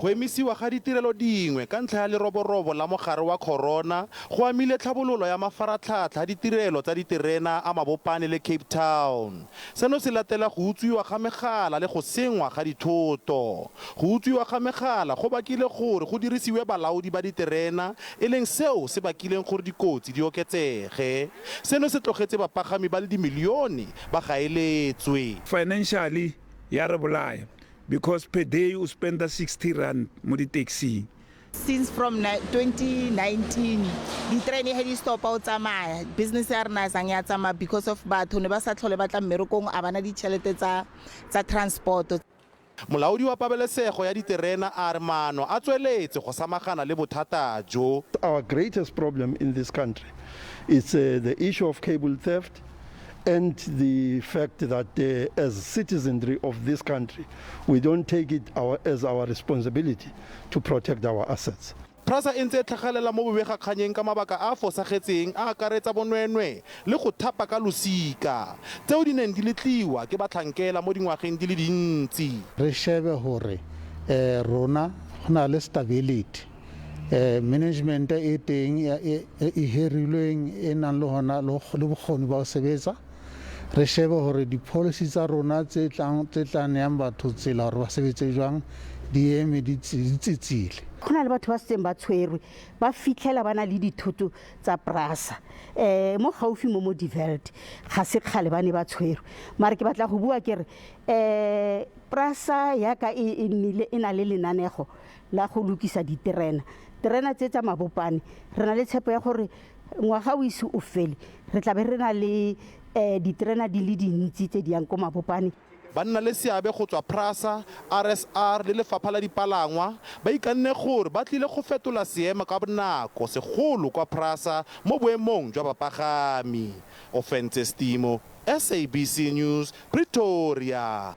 Go emisiwa ga ditirelo dingwe ka ntlha ya leroborobo la mogare wa corona go amile tlhabololo ya mafaratlhatlha a ditirelo tsa diterena a Mabopane le Cape Town. Seno se latela go utswiwa ga megala le go sengwa ga dithoto. Go utswiwa ga megala go bakile gore go dirisiwe balaodi ba diterena e leng seo se bakileng gore dikotsi di oketsege. Seno se tlogetse bapagami ba le dimilione ba gaeletswe. Financially ya re bolaya because per day you spend 60 rand mo di taxi. Since from 2019, the train had to stop out tsamaya. Business ya rena sang ya tsamaya because of batho ne ba sa tlhole ba tla mmerekong a bana ditšhelete tsa transport. Molaodi wa pabalesego ya diterena a re maano a tsweletse go samagana le bothata jo. Our greatest problem in this country is the issue of cable theft and the fact that as citizenry of this country, we don't take it as our responsibility to protect our assets. PRASA e ntse e tlhagelela mo bobegakganyeng ka mabaka a fosagetseng a akaretsa bonweenwee le go thapa ka losika tseo di neng di letliwa ke batlhankela mo dingwageng di le dintsi. Re shebe hore rona go na le stability management e teng e hirilweng e nang le hona le bokgoni ba ho sebetsa. Re shebe hore di-policy tsa rona tse tlang yang batho tsela hore ba sebetse jwang di eme di tsitsile. Go na le batho ba setseng ba tshwerwe ba fitlhela ba na le dithoto tsa PRASA mo gaufi mo Diveld ga se kgale ba ne ba tshwerwe mara ke batla go bua ke re PRASA yaka e na le lenanego la go lokisa diterena tse tsa Mabopane re na le tshepo ya gore ngwaga o ise o fele re tla be re na le diterena di le dintsi tse di yang ko Mabopane. Ba nna le seabe go tswa PRASA, RSR le Lefapha la Dipalangwa ba ikanne gore ba tlile go fetola seemo ka bonako segolo kwa PRASA mo boemong jwa bapagami. Offense Stimo, SABC News, Pretoria.